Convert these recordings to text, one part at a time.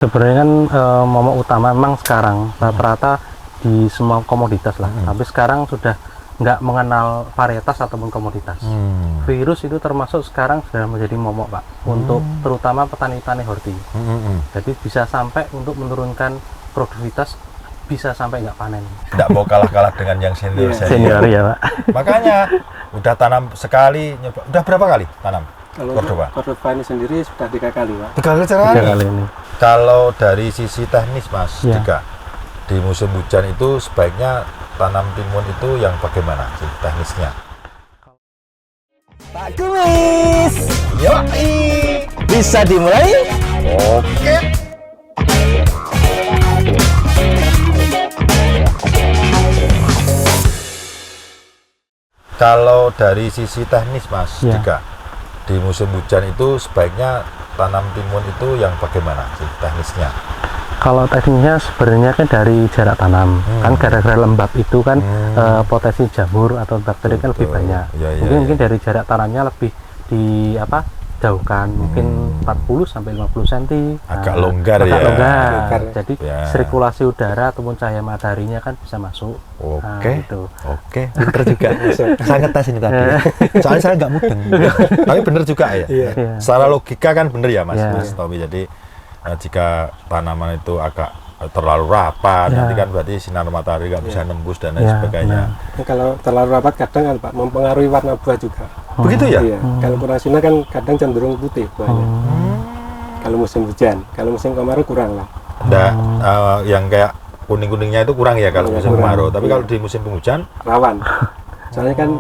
Sebenarnya kan momok utama memang sekarang rata-rata di semua komoditas lah. Tapi sekarang sudah nggak mengenal varietas ataupun komoditas. Virus itu termasuk sekarang sudah menjadi momok, Pak, untuk terutama petani-petani horti. Jadi bisa sampai untuk menurunkan produktivitas, bisa sampai nggak panen. Nggak mau kalah-kalah dengan yang senior. Senior ya, Pak. Makanya udah tanam sekali, nyoba. Udah berapa kali tanam? Kalau Cordoba ini sendiri sudah 3 kali, Pak. 3 kali ini. Kalau dari sisi teknis, Mas Ya. Dika, di musim hujan itu sebaiknya tanam timun itu yang bagaimana sih teknisnya? Pak Kumis, Yoi! bisa dimulai? Oke. Kalau dari sisi teknis, Mas Ya. Dika, di musim hujan itu sebaiknya tanam timun itu yang bagaimana sih teknisnya? Kalau teknisnya sebenarnya kan dari jarak tanam. Kan gara-gara lembab itu kan potensi jamur atau bakteri kan lebih Betul. banyak. Ya, ya, mungkin ya. dari jarak tanamnya lebih di jauhkan, mungkin 40 sampai 50 cm. Agak longgar agak ya. longgar. Jadi Ya. sirkulasi udara ataupun cahaya mataharinya kan bisa masuk. Nah, Oke, gitu. oke, pinter juga. Saya ngetes ini tadi. Soalnya saya nggak mudeng. Tapi bener juga ya. Iya. Iya. Secara logika kan bener ya, Mas, Iya. Mas Tommy. Jadi jika tanaman itu agak terlalu rapat, Iya. nanti kan berarti sinar matahari nggak bisa nembus dan lain Iya, sebagainya. Kalau terlalu rapat kadang kan, Pak, mempengaruhi warna buah juga. Begitu ya? Iya. Kalau kurang sinar kan kadang cenderung putih buahnya. Kalau musim hujan, kalau musim kemarau kurang lah. Nggak, yang kayak kuning-kuningnya itu kurang ya kalau musim Kurang. kemarau. Tapi Iya. kalau di musim penghujan, Rawan. Soalnya kan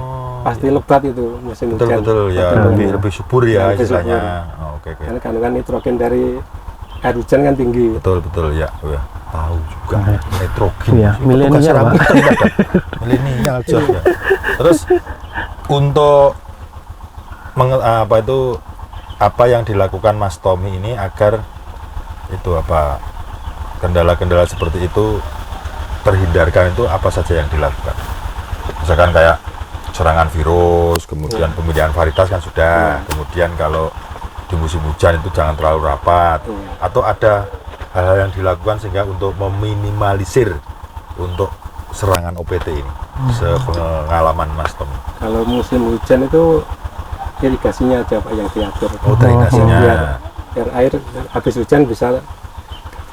pasti lebat itu musim hujan. betul-betul ya lebih subur ya Lebih istilahnya. subur. Oh, oke. Karena kandungan nitrogen dari air hujan kan tinggi. Betul ya. Ya. Tahu juga nitrogen. Iya, Petugas milenial, rambut Pak. ternyata. Milenial jelas ya. Terus untuk apa yang dilakukan Mas Tommy ini agar itu kendala-kendala seperti itu terhindarkan, itu apa saja yang dilakukan? Misalkan kayak serangan virus, kemudian pemilihan varietas kan sudah, kemudian kalau di musim hujan itu jangan terlalu rapat, atau ada hal-hal yang dilakukan sehingga untuk meminimalisir untuk serangan OPT ini, sepengalaman Mas Tommy. Kalau musim hujan itu irigasinya aja, Pak, yang diatur. Oh, drainasenya. Biar air habis hujan bisa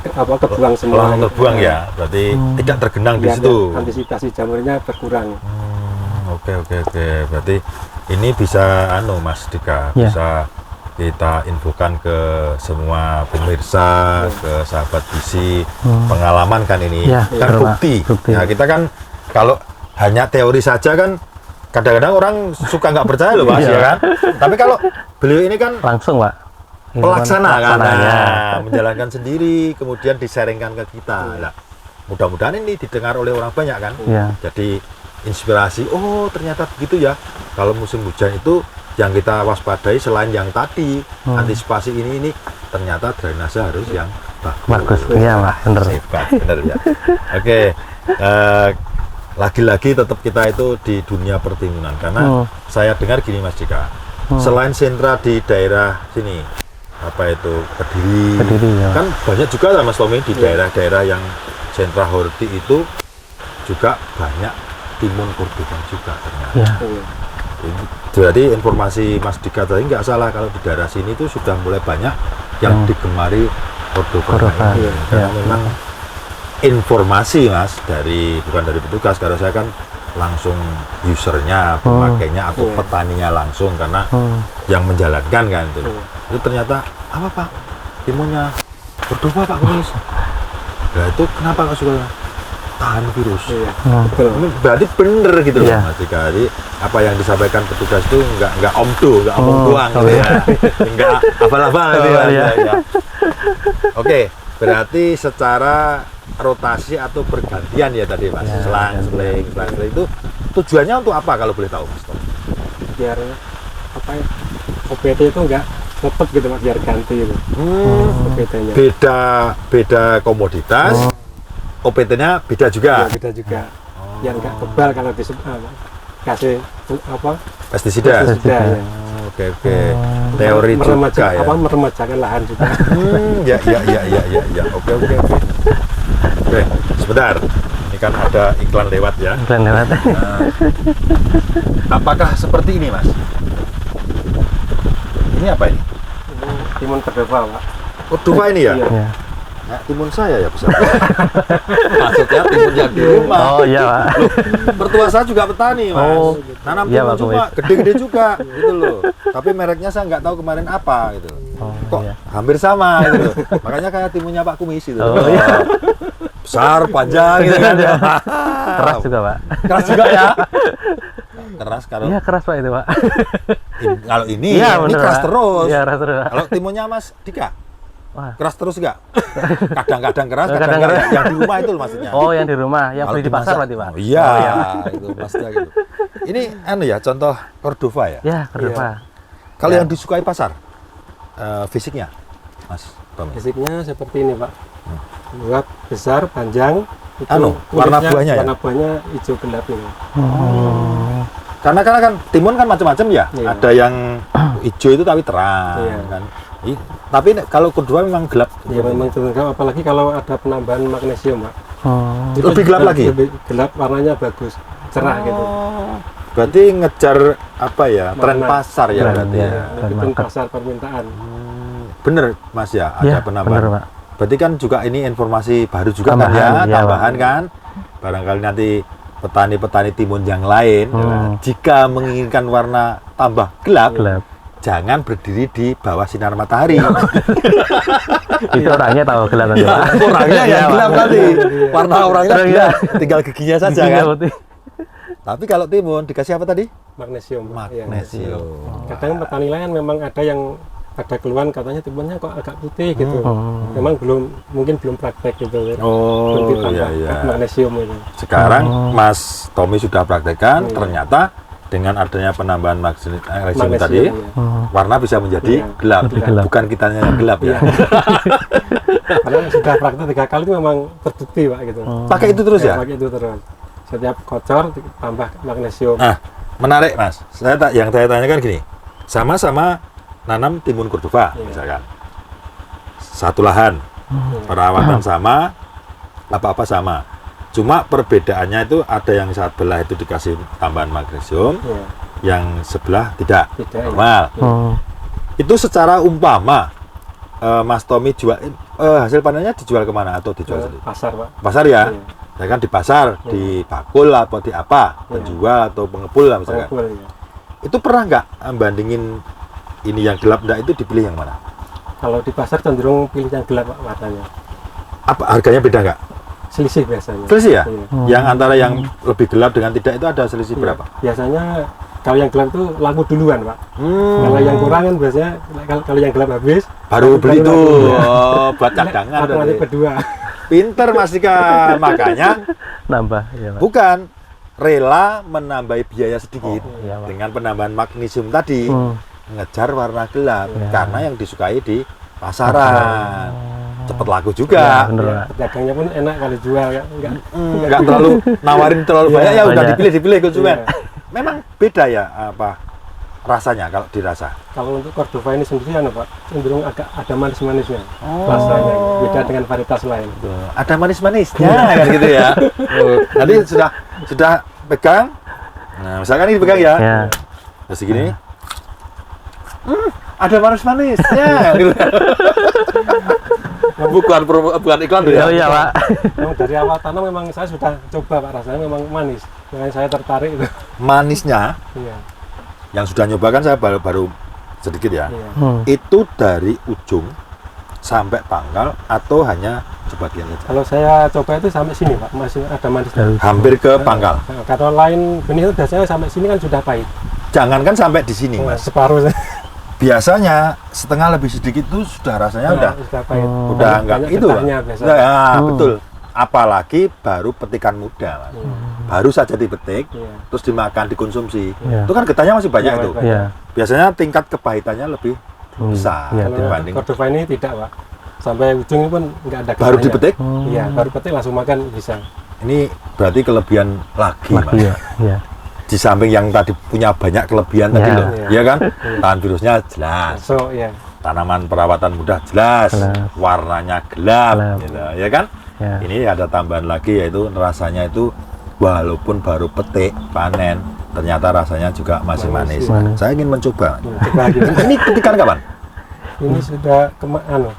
kebuang semua. Langsung terbuang ya, berarti tidak tergenang di Biar situ. antisipasi jamurnya berkurang. Oke. Berarti ini bisa Mas Dika, Ya. bisa kita infokan ke semua pemirsa, ke sahabat visi, pengalaman kan ini, Ya, kan betul, Pak. bukti. Bukti. Nah, kita kan kalau hanya teori saja kan kadang-kadang orang suka nggak percaya loh, Mas, Iya. ya kan? Tapi kalau beliau ini kan Langsung, Pak. Ini kan pelaksana kan, pelaksananya. menjalankan sendiri, kemudian disaringkan ke kita. Nah, mudah-mudahan ini didengar oleh orang banyak kan. Iya. Jadi inspirasi, oh ternyata begitu ya. Kalau musim hujan itu yang kita waspadai selain yang tadi antisipasi ini ternyata drainase harus yang Bagus. Iya, Pak. Bener. Hebat, bener ya. Oke, lagi-lagi tetap kita itu di dunia pertimunan karena saya dengar gini, Mas Dika, selain sentra di daerah sini, apa itu Kediri, ya. kan banyak juga lah Mas Tommy di daerah-daerah yang sentra horti itu juga banyak timun Cordoba juga ternyata. Iya. Jadi informasi Mas Dika tadi nggak salah kalau di daerah sini itu sudah mulai banyak yang digemari Cordoba. Cordoba, ini. iya. Karena memang informasi, Mas, bukan dari petugas, karena saya kan langsung usernya, pemakainya atau petaninya langsung, karena yang menjalankan kan itu ternyata apa Pak? Timunnya Cordoba Pak Kumis. Nah itu kenapa kok suka tahan virus? Iya. Betul. Ini berarti bener gitu loh, Iya. Mas Dika. Jadi apa yang disampaikan petugas itu nggak omdo, nggak omong doang gitu ya, nggak apa-apa gitu ya. Iya. Ya. Oke, berarti secara rotasi atau pergantian ya tadi Mas, Ya, selang-seling itu tujuannya untuk apa kalau boleh tahu Mas Tom? Biar OPT itu enggak ngepet gitu, Pak, biar ganti gitu. OPT-nya. Beda komoditas, OPT-nya beda juga. Ya, beda juga. Biar enggak kebal kalau kasih Pestisida. pestisida ya. Oke. Teori juga ya. Meremajakan lahan juga. Ya. Oke. Oke, sebentar. Ini kan ada iklan lewat ya. Iklan lewat. Apakah seperti ini, Mas? Ini apa ini? Timun Cordova, Pak. Cordova ini ya? Iya. Ya. Nah, timun saya ya besar. Maksudnya timun yang di rumah. Oh iya, Pak. Mertua saya juga petani, Mas. Oh, Nanam iya, timun Pak juga, Kumis. gede-gede juga, gitu loh. Tapi mereknya saya nggak tahu kemarin apa, gitu. Oh, Kok iya. hampir sama, gitu loh. Makanya kayak timunnya Pak Kumis itu. Oh, iya. Besar, panjang, gitu kan. Keras juga, Pak. Keras juga ya. Keras kalau Iya, keras, Pak itu, Pak. kalau ini Iya, bener, keras Pak. terus. Iya, keras terus, Pak. Kalau timunnya Mas Dika, Wah. keras terus enggak? Kadang-kadang keras, Kadang kadang keras. enggak. Yang di rumah itu loh maksudnya. Oh, yang di rumah, yang Kalau beli di pasar dimasak- berarti, Pak. Oh, iya, Oh, iya, Pak. itu pastinya gitu. Ini anu ya, contoh Cordova ya. Ya, Cordova. Kalau Ya. yang disukai pasar, fisiknya, Mas Tommy. Fisiknya seperti ini, Pak. Buah besar, panjang. Itu Anu, warna kulitnya- buahnya ya? Warna buahnya hijau gelap ini. Karena kan timun kan macam-macam ya. Iya. Ada yang hijau itu tapi terang Iya. kan. Tapi kalau Cordova memang gelap. Ya memang terang, apalagi kalau ada penambahan magnesium, Pak. Hmm. Lebih gelap lagi? Lebih gelap, warnanya bagus, cerah gitu. Berarti ngejar apa ya? Tren Makna. pasar ya Tren, berarti ya. ya. Meskipun market. pasar permintaan. Bener Mas ya, ada Ya, penambahan. bener, Pak. Berarti kan juga ini informasi baru juga kan Tambahan, ya, ya, tambahan kan. Barangkali nanti petani-petani timun yang lain jika menginginkan warna tambah gelap, Gelap. jangan berdiri di bawah sinar matahari. Itu orangnya tahu gelap nanti, Ya, Pak. orangnya Iya, yang gelap Pak. nanti. Warna orangnya Orangnya. gelap, tinggal giginya saja Giginya kan. putih. Tapi kalau timun dikasih apa tadi? Magnesium, Pak. Iya. Magnesium. Kadang petani lain memang ada yang ada keluhan katanya timunnya kok agak putih gitu. Memang mungkin belum praktek gitu. Oh, Belum ditambah iya, iya. magnesium itu. Sekarang Mas Tommy sudah praktekkan, ternyata dengan adanya penambahan magnesium tadi, ya. warna bisa menjadi Iya, gelap. lebih gelap. Bukan kitanya yang gelap ya. Karena sudah praktek 3 kali itu memang terbukti, Pak gitu. Pakai itu terus ya? Pakai itu terus. Setiap kocor tambah magnesium. Nah, menarik Mas. Yang saya tanyakan gini, sama-sama nanam timun Cordova Iya. misalkan, satu lahan, perawatan sama, apa-apa sama. Cuma perbedaannya itu ada yang saat belah itu dikasih tambahan magnesium, Iya. yang sebelah tidak, Tidak, normal. Itu secara umpama Mas Tommy jual hasil panennya dijual kemana atau dijual Ke sendiri? pasar, Pak. Pasar ya? Iya. Ya kan di pasar, di bakul atau di apa, Iya. penjual atau pengepul lah misalkan. Pengepul, ya. Itu pernah nggak bandingin ini yang gelap enggak itu dipilih yang mana? Kalau di pasar cenderung pilih yang gelap, Pak, warnanya. Apa harganya beda nggak? Selisih biasanya. Selisih ya? Iya. Yang antara yang lebih gelap dengan tidak itu ada selisih Iya. berapa? Biasanya kalau yang gelap itu laku duluan, Pak. Kalau yang kurang kan biasanya kalau yang gelap habis Baru beli laku. tuh. Iya. Oh, buat cadangan. Aku nanti berarti. berdua. Pinter Mas Dika. Makanya Nambah, ya, Pak. bukan rela menambah biaya sedikit iya, Pak. dengan penambahan magnesium tadi, ngejar warna gelap karena yang disukai di pasaran. Cepet laku Ya, juga. bener, Ya, Pak. pedagangnya pun enak kalau jual ya. Nggak terlalu nawarin terlalu banyak ya udah Banyak. dipilih konsumen. Iya. Memang beda ya apa rasanya kalau dirasa. Kalau untuk Cordova ini sendiri Pak, cenderung agak ada manis-manisnya. Rasanya beda dengan varietas lain. Ada manis-manisnya kan gitu ya. Nanti sudah pegang. Nah, misalkan ini pegang ya. Ya. Terus gini. Ada manis-manisnya gitu. bukan iklan tuh ya. Oh iya, Pak. Memang dari awal tanam memang saya sudah coba, Pak, rasanya memang manis. Makanya saya tertarik itu. Manisnya Iya. yang sudah nyoba kan saya baru sedikit ya. Iya. Itu dari ujung sampai pangkal atau hanya sebagian saja? Kalau saya coba itu sampai sini, Pak, masih ada manisnya. Hampir ke pangkal. Nah, kalau lain benih itu biasanya sampai sini kan sudah pahit. Jangankan sampai di sini, Mas. Separuh. Biasanya setengah lebih sedikit itu sudah rasanya udah pahit. udah enggak Banyak itu, Pak. getahnya biasanya. Nah, ya, betul. Apalagi baru petikan muda, Mas. Baru saja dipetik, Iya. terus dimakan, dikonsumsi. Iya. Itu kan getahnya masih banyak Iya, itu. banyak. Iya. Biasanya tingkat kepahitannya lebih besar Iya. Kalau dibanding Cordova ini tidak, Pak. Sampai ujung ini pun nggak ada baru getahnya. dipetik. Iya, baru petik langsung makan bisa. Ini berarti kelebihan lagi, Lagi Mas. ya. Iya. di samping yang tadi punya banyak kelebihan tadi Ya. loh, ya kan? Tahan virusnya jelas, So ya. tanaman perawatan mudah jelas, Jelas. warnanya gelap, Gelap. gitu, ya kan? Ya. Ini ada tambahan lagi yaitu rasanya itu walaupun baru petik panen, ternyata rasanya juga masih manis. Manis. Saya ingin mencoba. Coba gitu. Ini petikan kapan? Ini sudah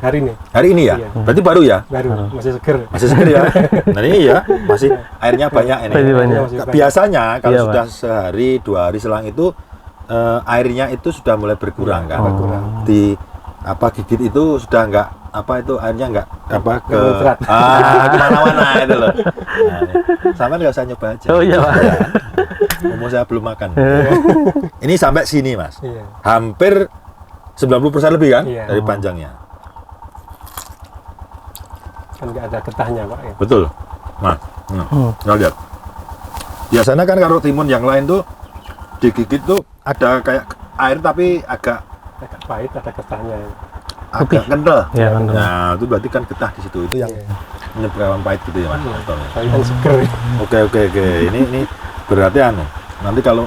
hari ini Hari ini ya? Iya. Berarti baru ya? baru masih seger. Masih seger ya? Nah ini ya, masih airnya banyak ini. Masih banyak. Masih banyak. Biasanya kalau Iya, sudah sehari 2 hari selang itu airnya itu sudah mulai berkurang kan? berkurang. Di apa gigit itu sudah enggak apa itu airnya enggak apa ke Muncrat. kemana-mana itu loh. Nah, sama nggak usah nyoba aja. Oh iya, Pak. Umur saya belum makan. Ini sampai sini mas, Iya. hampir 90% lebih kan Iya. dari panjangnya. Kan nggak ada getahnya Pak ya. Betul. Nah, nah, lihat. Biasanya kan kalau timun yang lain tuh digigit tuh ada kayak air tapi agak Agak pahit, ada getahnya. kental. Ya, kental. Nah, itu berarti kan getah di situ. Itu yang Iya. menyebabkan pahit gitu ya, Mas. Iya. Contohnya. Tapi kan seger. Oke. Ini berarti nanti kalau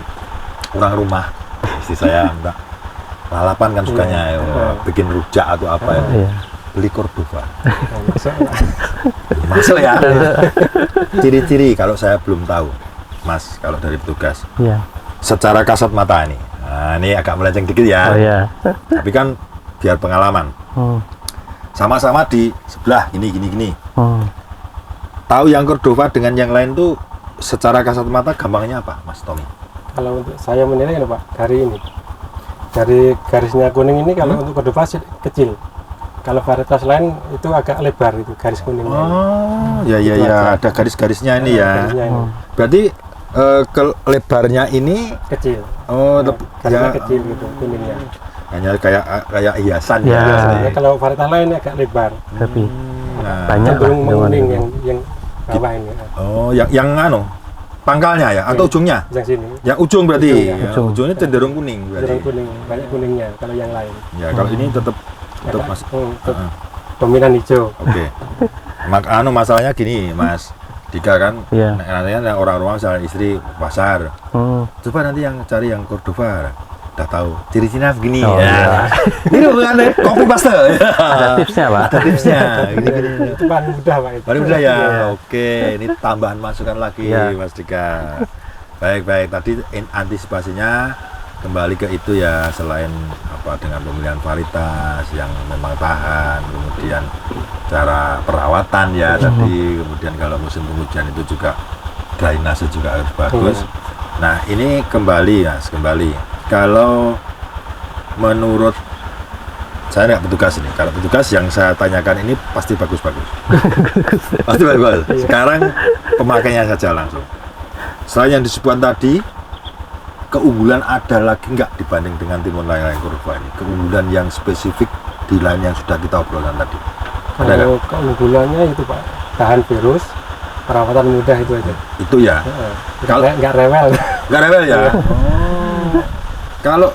orang rumah istri saya minta lalapan kan sukanya Iya. ya, bikin rujak atau apa ya. Iya. Beli Cordova. Nah, masuk lah. Masuk ya. Ciri-ciri kalau saya belum tahu, Mas, kalau dari petugas. Iya. Secara kasat mata ini. Nah, ini agak melenceng dikit ya. Oh iya. Tapi kan biar pengalaman. Sama-sama di sebelah gini. Tahu yang Cordova dengan yang lain tuh secara kasat mata gampangnya apa, Mas Tommy? Kalau untuk saya menilai ini Pak, dari garisnya kuning ini kalau untuk Cordova kecil. Kalau varietas lain itu agak lebar itu garis kuningnya. Oh, ya Itu aja. ada garis-garisnya ini ya. Garisnya ini Berarti lebarnya ini kecil. ya, Garisnya kecil gitu kuningnya. hanya kayak hiasan Ya. Biasanya kalau varietas lain agak lebar. Tapi Nah, banyak lah. Cenderung menguning yang yang bawah ini. oh, yang anu pangkalnya ya atau ujungnya? Yang sini. Yang ujung berarti. Ujung, Ya, ujung. ujungnya cenderung kuning berarti. Cenderung kuning, banyak kuningnya kalau yang lain. Ya, kalau ini tetap Agak, Mas. tetap dominan hijau. Oke. Masalahnya gini, Mas Dika kan, Iya. nanti kan orang-orang misalnya istri pasar, coba nanti yang cari yang Cordova, udah tahu ciri-cirinya begini. Oh, Ya. iya. Ini bukan copy paste. Ada tipsnya, Pak. Ada tipsnya. Gini. Itu paling mudah Pak itu. Baru udah ya. Iya. Oke, ini tambahan masukan lagi, Iya. Mas Dika. Baik. Tadi antisipasinya kembali ke itu ya, selain apa dengan pemilihan varietas yang memang tahan, kemudian cara perawatan ya tadi, kemudian kalau musim penghujan itu juga drainase juga harus bagus. Nah, ini kembali. Kalau menurut saya nggak petugas ini, kalau petugas yang saya tanyakan ini pasti bagus-bagus. Pasti bagus. Sekarang pemakainya saja langsung. Selain yang disebutkan tadi, keunggulan ada lagi nggak dibanding dengan timun lain Cordova ini? Keunggulan yang spesifik di lain yang sudah kita obrolkan tadi. Ada nggak? Kalau keunggulannya itu Pak, tahan virus, perawatan mudah itu aja. Itu ya. Kalau- Nggak rewel. Nggak rewel ya? Kalau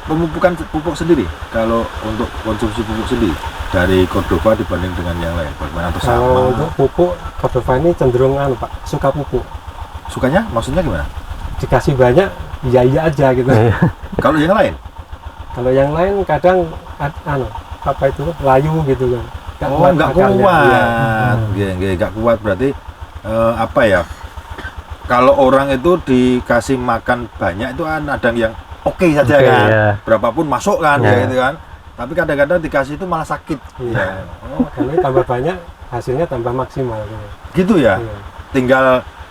pemupukan pupuk sendiri, kalau untuk konsumsi pupuk sendiri dari Cordova dibanding dengan yang lain, bagaimana atau sama? Kalau untuk pupuk Cordova ini cenderung Pak, suka pupuk. Sukanya? Maksudnya gimana? Dikasih banyak, iya aja gitu. Kalau yang lain? Kalau yang lain kadang apa itu layu gitu kan. Nggak akarnya. kuat. Iya. Nggak kuat berarti apa ya? Kalau orang itu dikasih makan banyak itu kan ada yang oke saja Oke, kan, ya. berapapun masuk kan, Ya. ya gitu kan. Tapi kadang-kadang dikasih itu malah sakit. Iya. Kalau ini tambah banyak, hasilnya tambah maksimal. Gitu. Gitu ya. Iya. Tinggal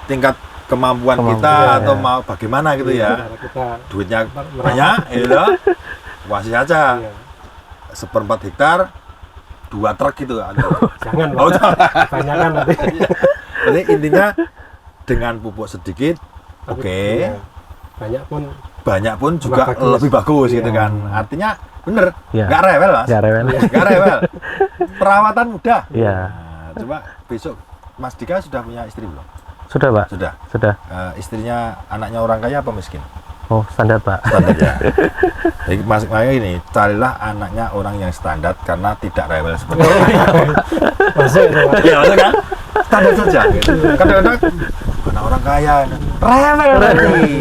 tingkat kemampuan kita Kemampuan, atau ya. mau bagaimana gitu ya. Kalau kita Duitnya merawat. banyak, ya. Kasih aja. Iya. 1/4 hektar 2 truk gitu kan. Jangan Oh, Pak. Kebanyakan nanti. Jadi intinya dengan pupuk sedikit, Tapi, oke, iya, banyak pun juga bagus. lebih bagus Iya. gitu kan. Artinya bener, Iya. nggak rewel Mas. Ya, rewel. Nggak rewel. Perawatan mudah. Iya. Nah, coba besok Mas Dika sudah punya istri belum? Sudah, Pak. Sudah. Sudah. Istrinya anaknya orang kaya apa miskin? Oh, standar, Pak. Standar ya. Jadi Mas makanya ini carilah anaknya orang yang standar karena tidak rewel seperti itu. Masuk itu Pak. Ya, maksudnya kan standar saja gitu. Kadang-kadang anak orang kaya. Rewel berarti.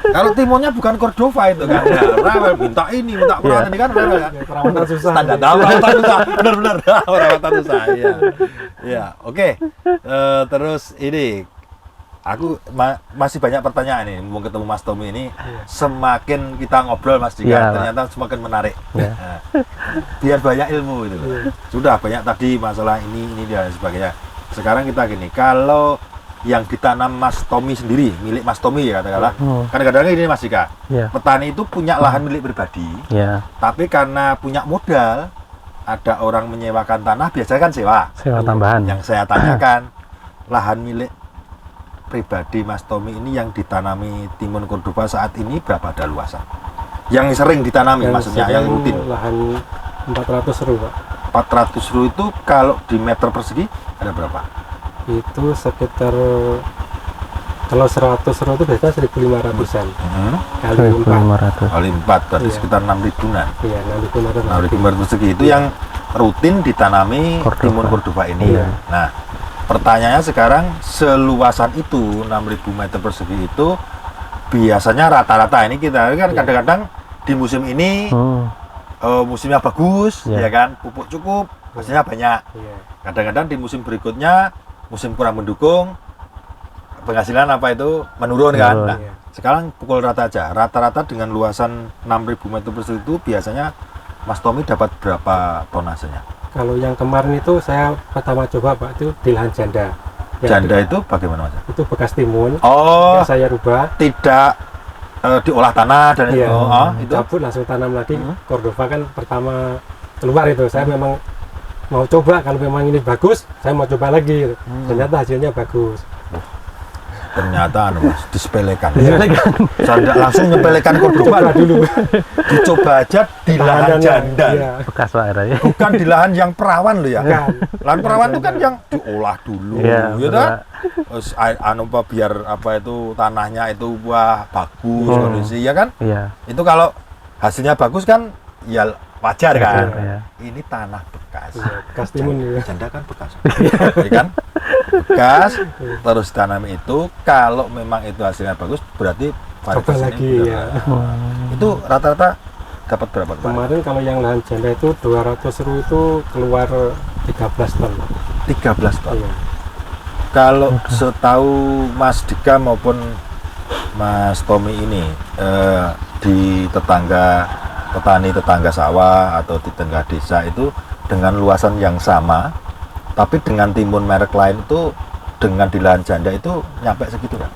Kalau timunnya bukan Cordova itu kan. Ya, rewel minta ini, minta perawatan ini kan rewel ya. Perawatan susah. Standar perawatan susah. Benar-benar perawatan susah. Iya. Ya, oke. Terus ini aku masih banyak pertanyaan nih, mau ketemu Mas Tommy ini. Semakin kita ngobrol Mas Dika, ternyata semakin menarik. Nah, biar banyak ilmu gitu. Sudah banyak tadi masalah ini dan sebagainya. Sekarang kita gini, kalau yang ditanam Mas Tommy sendiri, milik Mas Tommy ya katakanlah. Kadang-kadang ini Mas Dika, petani itu punya lahan milik pribadi. Tapi karena punya modal, ada orang menyewakan tanah, biasanya kan sewa tambahan. Yang saya tanyakan, lahan milik pribadi Mas Tommy ini yang ditanami timun Cordova saat ini berapa ada luasan? Yang sering ditanami maksudnya, yang rutin. Lahan 400 ru, Pak. 400 ru itu kalau di meter persegi ada berapa? Itu sekitar, kalau 100 ru itu biasanya 1.500-an. Kali 4. Kali 4 berarti sekitar 6 ribuan. Iya, 6.500. 6.500 persegi itu yang rutin ditanami timun Cordova ini. Nah, pertanyaannya sekarang, seluasan itu 6.000 meter persegi itu biasanya rata-rata ini kita kan kadang-kadang di musim ini musimnya bagus, ya kan, pupuk cukup, hasilnya banyak. Kadang-kadang di musim berikutnya musim kurang mendukung, penghasilan apa itu menurun kan. Nah, sekarang pukul rata aja, rata-rata dengan luasan 6.000 meter persegi itu biasanya Mas Tommy dapat berapa tonasenya? Kalau yang kemarin itu saya pertama coba Pak, itu di lahan janda. Janda itu bagaimana Mas? Itu bekas timun. Oh, yang saya rubah. Tidak diolah tanah dan itu. Itu cabut langsung tanam lagi. Cordova kan pertama keluar itu. Saya memang mau coba, kalau memang ini bagus, saya mau coba lagi. Ternyata hasilnya bagus. Ternyata Mas disepelekan. Saya langsung nyepelekan Cordova dulu. Dicoba aja di lahan janda. Bekas Pak ya. Bukan di lahan yang perawan loh ya. Lahan perawan itu kan yang diolah dulu, gitu kan? Terus biar apa itu tanahnya itu bagus kondisi, ya kan? Itu kalau hasilnya bagus kan ya wajar kan? Ini tanah bekas. Bekas timun ya. Janda kan bekas. Ya kan? Bekas terus tanam itu, kalau memang itu hasilnya bagus berarti coba lagi ya. Itu rata-rata dapat berapa kemarin? Kalau yang lahan janda itu 200 ru itu keluar 13 ton. 13 ton. Kalau setahu Mas Dika maupun Mas Tommy ini di petani tetangga sawah atau di tengah desa itu dengan luasan yang sama, tapi dengan timun merek lain itu dengan di lahan janda itu nyampe segitu kan?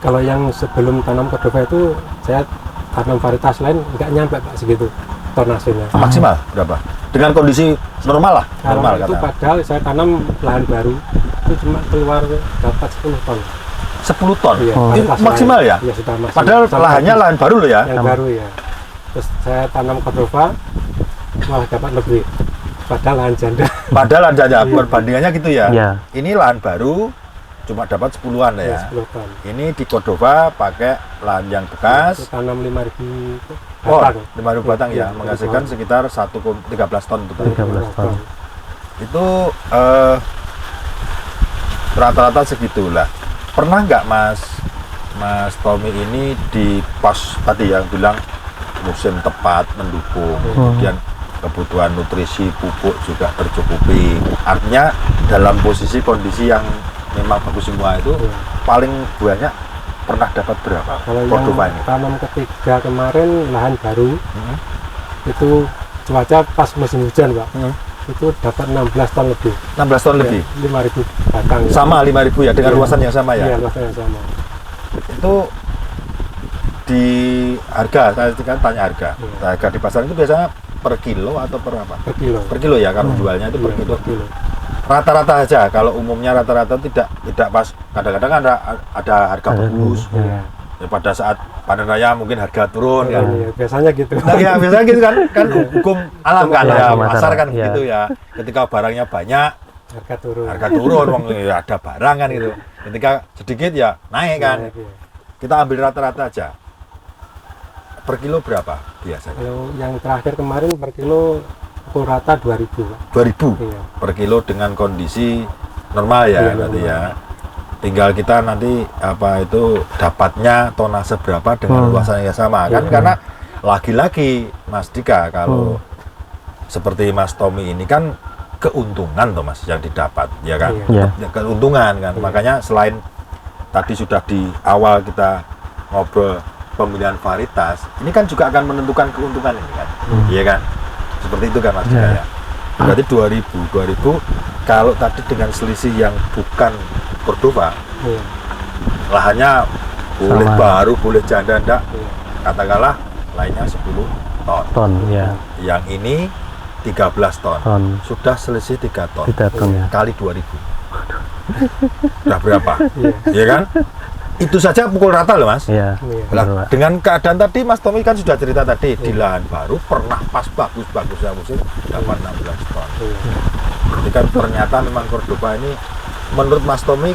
Kalau yang sebelum tanam Cordova itu saya tanam varietas lain nggak nyampe Pak segitu tonasenya. Maksimal berapa? Dengan kondisi normal lah. Kalau normal itu kata. padahal saya tanam lahan baru itu cuma keluar dapat 10 ton. 10 ton? Iya, maksimal ya? Iya, sudah maksimal. Padahal lahannya lahan baru loh ya? Yang baru ya. Terus saya tanam Cordova malah dapat lebih. Padahal lahan janda. Padahal lahan janda, perbandingannya gitu ya? Ini lahan baru cuma dapat 10-an lah ya? 10 ton. Ini di Cordova pakai lahan yang bekas. Tanam 5.000 batang. batang. 5.000 batang ya, menghasilkan sekitar 13 ton. 13 ton. Itu rata-rata segitulah. Pernah nggak Mas Tommy ini di pas tadi yang bilang musim tepat mendukung, kemudian kebutuhan nutrisi pupuk juga tercukupi, artinya dalam posisi kondisi yang memang bagus semua itu, paling banyak pernah dapat berapa? Kalau Cordova yang ini? tanam ketiga kemarin lahan baru itu cuaca pas musim hujan Pak, itu dapat 16 ton lebih. 16 ton lebih? 5.000 batang. Sama 5.000 ya, dengan luasan yang sama ya? Iya, luasan yang sama. Itu di harga, saya kan tanya harga. Harga di pasar itu biasanya per kilo atau per apa? Per kilo. Per kilo ya, kalau jualnya itu per kilo. Per kilo. Rata-rata aja, kalau umumnya rata-rata tidak pas. Kadang-kadang ada harga bagus. Ya, pada saat panen raya mungkin harga turun kan. Iya, biasanya gitu. Nah, ya biasanya gitu kan hukum alam kan ya, pasar kan ya. gitu ya. Ketika barangnya banyak, Harga turun. wong ya ada barang kan gitu. Ketika sedikit ya naik kan. Naik, iya. Kita ambil rata-rata aja. Per kilo berapa biasanya? Kalau yang terakhir kemarin per kilo pukul rata 2.000 Pak. 2.000 Iya. per kilo dengan kondisi normal ya Iya, berarti normal. ya. tinggal kita nanti apa itu dapatnya tonase berapa dengan luasan yang sama kan, karena lagi-lagi Mas Dika kalau seperti Mas Tommy ini kan keuntungan toh Mas yang didapat ya kan. Iya. Keuntungan kan, makanya selain tadi sudah di awal kita ngobrol pemilihan varietas, ini kan juga akan menentukan keuntungan ini kan, iya kan, seperti itu kan Mas Dika ya. Berarti 2000 kalau tadi dengan selisih yang bukan Cordova, lahannya boleh Sama. baru, boleh janda enggak, katakanlah lainnya 10 ton. Ton ya. Yang ini 13 ton. Ton. Sudah selisih 3 ton. 3 ton ya. Kali 2000. Udah berapa? Iya kan? Itu saja pukul rata loh Mas. Iya. Lah, betul, Pak. dengan keadaan tadi Mas Tommy kan sudah cerita tadi di lahan baru pernah pas bagus-bagusnya musim dapat 16 ton. Jadi kan ternyata memang Cordova ini menurut Mas Tommy,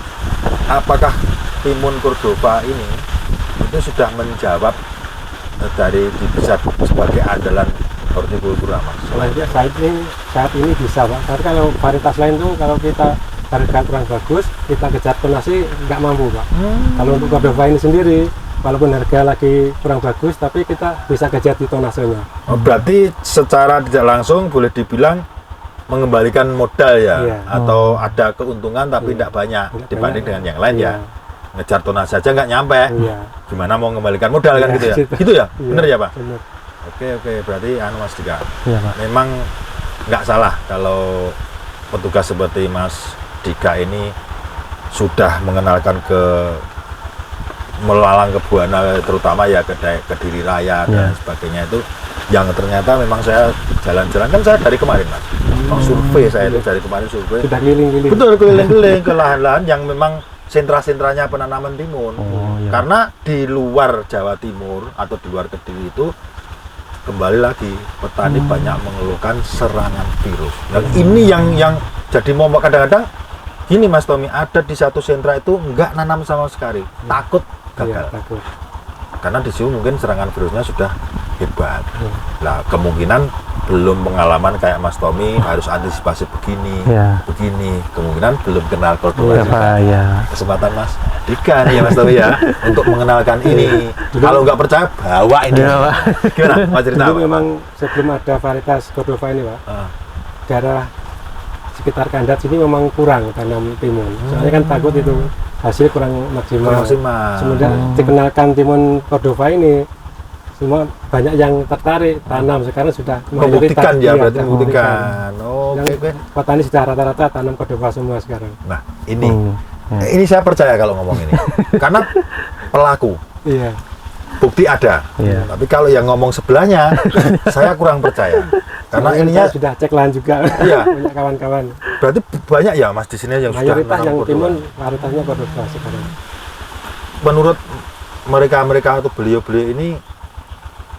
apakah timun Cordova ini itu sudah menjawab dari bisa sebagai andalan hortikultura Mas? Selanjutnya saat ini bisa Pak, karena kalau varietas lain tuh kalau kita harga kurang bagus, kita kejar tonase nggak mampu Pak. Kalau untuk Cordova ini sendiri, walaupun harga lagi kurang bagus, tapi kita bisa kejar di tonasenya. Oh, berarti secara tidak langsung boleh dibilang mengembalikan modal ya, Iya. atau ada keuntungan tapi tidak banyak Nggak dibanding banyak. dengan yang lain Iya. ya. Ngejar tonase saja nggak nyampe. Iya. Gimana mau mengembalikan modal kan Iya, gitu ya? gitu. Gitu ya? Iya, Bener ya Pak? bener. Oke, berarti anu Mas Dika, Iya, Pak. memang nggak salah kalau petugas seperti Mas Dika ini sudah mengenalkan ke melalang ke Buana, terutama ya ke Kediri Raya dan sebagainya itu, yang ternyata memang saya jalan-jalan kan saya dari kemarin Mas, survei saya itu dari kemarin survei, Sudah keliling-keliling. betul keliling-keliling ke lahan-lahan yang memang sentra-sentranya penanaman timun. Oh, iya. Karena di luar Jawa Timur atau di luar Kediri itu kembali lagi petani banyak mengeluhkan serangan virus. Dan ini yang jadi momok kadang-kadang gini Mas Tommy, ada di satu sentra itu enggak nanam sama sekali, takut gagal. Iya, takut. Karena di situ mungkin serangan virusnya sudah hebat. Nah, kemungkinan belum pengalaman kayak Mas Tommy harus antisipasi begini, Iya. begini. Kemungkinan belum kenal Cordova Iya, juga. Pak, ya. Kesempatan Mas Dika nih ya Mas Tommy ya untuk mengenalkan ini. Kalau nggak percaya bawa ini. Iya, Pak. Gimana? Mas cerita Dulu apa? memang sebelum ada varietas Cordova ini Pak, Ah, daerah sekitar Kandat sini memang kurang tanam timun. Soalnya kan takut itu hasil kurang maksimal. maksimal. Semenjak dikenalkan timun Cordova ini, semua banyak yang tertarik tanam. Sekarang sudah Membuktikan ya, iya, berarti sudah membuktikan. Yang Oke. petani sudah rata-rata tanam Cordova semua sekarang. Nah, ini Hmm. ini saya percaya kalau ngomong ini. Karena pelaku, Iya. bukti ada. Iya. Tapi kalau yang ngomong sebelahnya, saya kurang percaya. Karena Soalnya ininya saya sudah cek lahan juga. Iya. Banyak kawan-kawan. berarti banyak ya Mas di sini yang sudah Mayoritas nanam yang Cordova. timun varietasnya Cordova sekarang. Menurut mereka atau beliau-beliau ini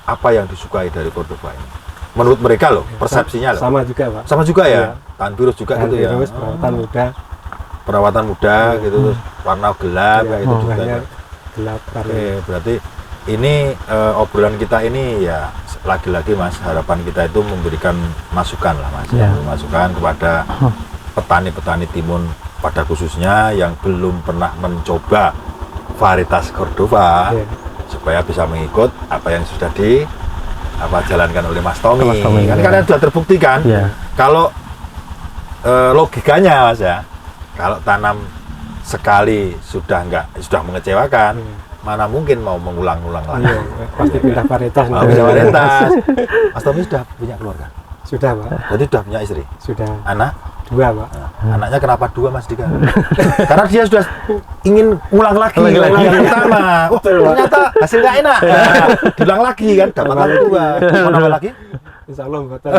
apa yang disukai dari Cordova ini? Menurut mereka loh, persepsinya loh. Sama juga Pak. Sama juga Iya. ya, tahan virus juga gitu ya. Terus perawatan muda. Perawatan muda gitu, terus warna gelap Iya, kayak gitu juga. warnanya ya. gelap karena Oke, berarti ini obrolan kita ini ya lagi-lagi Mas, harapan kita itu memberikan masukan lah Mas, Iya. masukan kepada petani-petani timun pada khususnya yang belum pernah mencoba varietas Cordova, Iya. supaya bisa mengikut apa yang sudah jalankan oleh Mas Tommy. Mas Tommy, Kan iya. karena sudah terbukti kan. Iya. Kalau logikanya Mas ya, kalau tanam sekali sudah mengecewakan, mana mungkin mau mengulang-ulang lagi. iya, pasti pindah varietas. Mau bisa varietas. Mas Tommy sudah punya keluarga, Sudah Pak, jadi sudah punya istri, sudah anak. 2 Pak. Anaknya kenapa 2 Mas Dika? Karena dia sudah ingin ulang lagi Ulang lagi. yang pertama. Oh, ternyata hasil nggak enak. Nah, diulang lagi kan, dapat lagi 2. Mau nambah lagi? Insya Allah buatan.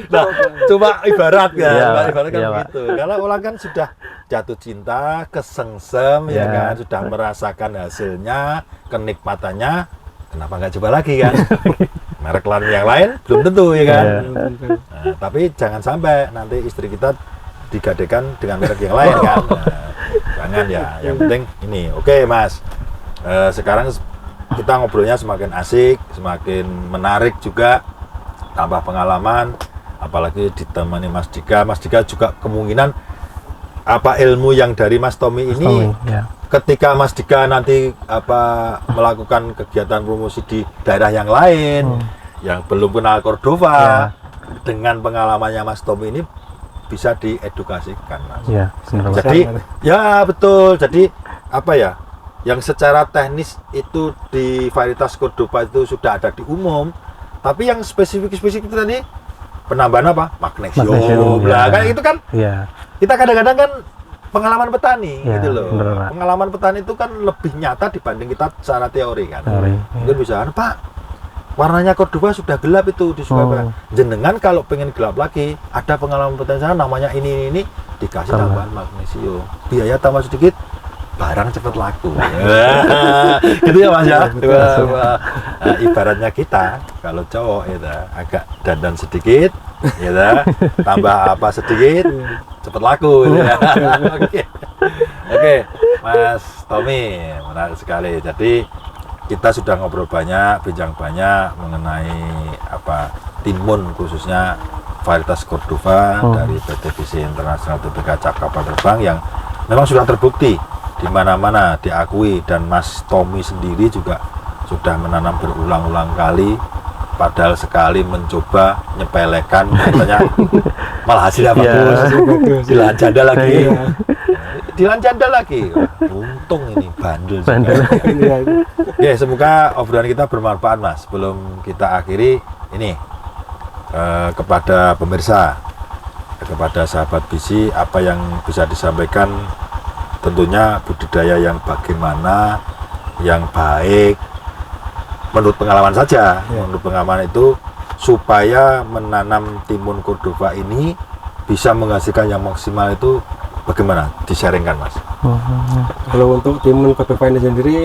Nah, coba ibarat ya, Iya, ibarat kan iya, Pak. begitu. Kalau orang kan sudah jatuh cinta, kesengsem, ya Iya. kan, sudah merasakan hasilnya, kenikmatannya, kenapa nggak coba lagi kan? Merek lain yang lain belum tentu ya kan. Iya. Nah, tapi jangan sampai nanti istri kita digadekan dengan merek yang lain kan. Nah, jangan ya. Yang penting ini. Oke Mas. Sekarang kita ngobrolnya semakin asik, semakin menarik juga, tambah pengalaman, apalagi ditemani Mas Dika. Mas Dika juga kemungkinan ilmu yang dari Mas Tommy ini Tommy, ya. ketika Mas Dika nanti melakukan kegiatan promosi di daerah yang lain yang belum kenal Cordova, dengan pengalamannya Mas Tommy ini bisa diedukasikan, Mas. Iya, benar, Mas. Jadi ya betul. Jadi apa ya? Yang secara teknis itu di varietas Cordova itu sudah ada di umum, tapi yang spesifik itu tadi penambahan apa? Magnesium. Nah, kan itu kan Iya. kita kadang-kadang kan pengalaman petani Ya, gitu loh. bener, Pak. Pengalaman petani itu kan lebih nyata dibanding kita secara teori kan. Teori, Mungkin bisa, Pak, warnanya Cordova sudah gelap itu di Surabaya. Jenengan kalau pengen gelap lagi, ada pengalaman petani sana namanya ini dikasih Tambah. tambahan magnesium. Biaya tambah sedikit, barang cepat laku. Gitu ya Mas ya. Wah. Nah, ibaratnya kita kalau cowok itu agak dandan sedikit, ya tambah apa sedikit, cepat laku. Gitu ya. Oke, Mas Tommy, menarik sekali. Jadi kita sudah ngobrol banyak, bincang banyak mengenai timun khususnya varietas Cordova dari PT Visi Internasional TBK Cap Kapal Terbang yang memang sudah terbukti di mana-mana diakui, dan Mas Tommy sendiri juga sudah menanam berulang-ulang kali, padahal sekali mencoba nyepelekan katanya malah hasilnya bagus, dilanjanda lagi. Dilanjanda lagi. Untung ini bandel. Oke, semoga obrolan kita bermanfaat, Mas. Sebelum kita akhiri ini kepada pemirsa, kepada sahabat Visi, apa yang bisa disampaikan, tentunya budidaya yang bagaimana, yang baik menurut pengalaman saja. Menurut pengalaman itu supaya menanam timun Cordova ini bisa menghasilkan yang maksimal itu bagaimana? Disaringkan, Mas. Kalau untuk timun Cordova ini sendiri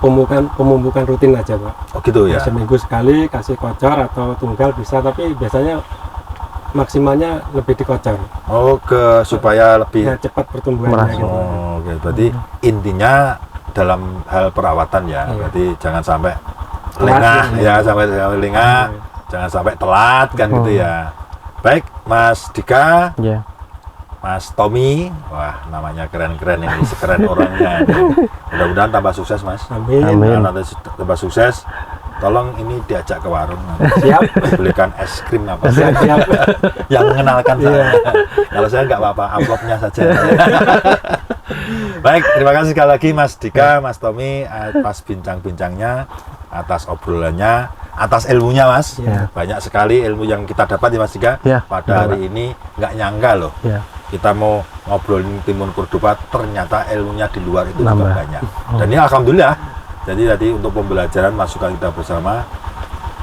pemupukan rutin aja, Pak. Oh gitu ya. Seminggu sekali kasih kocor atau tunggal bisa, tapi biasanya maksimalnya lebih dikocor. Oh, supaya lebih Ya, cepat pertumbuhannya gitu. Oh, oke. Berarti intinya dalam hal perawatan ya. Berarti jangan sampai lengah ya, sampai lengah, jangan sampai telat kan gitu ya. Baik, Mas Dika, Iya. Mas Tommy, wah namanya keren-keren ini, sekeren orangnya. Mudah-mudahan tambah sukses, Mas. Amin. Amin. Nanti tambah sukses. Tolong ini diajak ke warung, Siap. belikan es krim apa Siap. yang mengenalkan saya. Kalau saya nggak apa-apa, amplopnya saja. Baik, terima kasih sekali lagi Mas Dika, Mas Tommy atas bincang-bincangnya, atas obrolannya, atas ilmunya, Mas. Ya. Banyak sekali ilmu yang kita dapat ya Mas Dika. Ya, Pada hari ini nggak nyangka loh. Ya. Kita mau ngobrolin timun Cordova, ternyata ilmunya di luar itu Nambah. juga banyak. Dan ini alhamdulillah. Jadi tadi untuk pembelajaran masukan kita bersama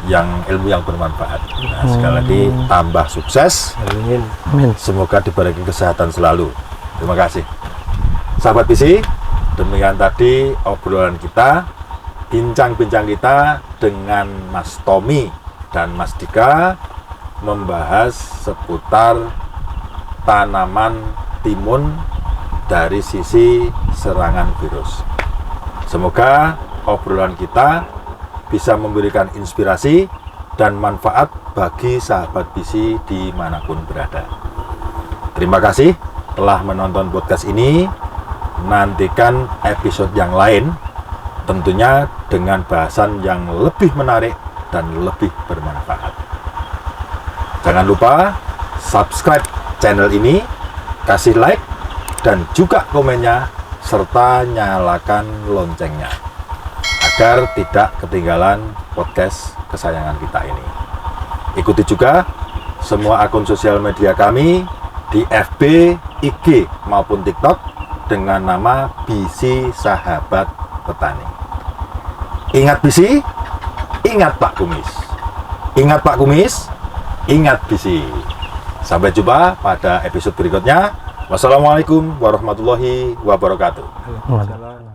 yang ilmu yang bermanfaat. Nah, sekali lagi tambah sukses. Amin. Amin. Semoga diberikan kesehatan selalu. Terima kasih. Sahabat Visi, demikian tadi obrolan kita, bincang-bincang kita dengan Mas Tommy dan Mas Dika membahas seputar tanaman timun dari sisi serangan virus. Semoga obrolan kita bisa memberikan inspirasi dan manfaat bagi sahabat Visi dimanapun berada. Terima kasih telah menonton podcast ini. Nantikan episode yang lain, tentunya dengan bahasan yang lebih menarik dan lebih bermanfaat. Jangan lupa subscribe channel ini, kasih like dan juga komennya, serta nyalakan loncengnya agar tidak ketinggalan podcast kesayangan kita ini. Ikuti juga semua akun sosial media kami di FB, IG maupun TikTok dengan nama Visi Sahabat Petani. Ingat Visi, ingat Pak Kumis. Ingat Pak Kumis, ingat Visi. Sampai jumpa pada episode berikutnya. Wassalamualaikum warahmatullahi wabarakatuh. Waduh.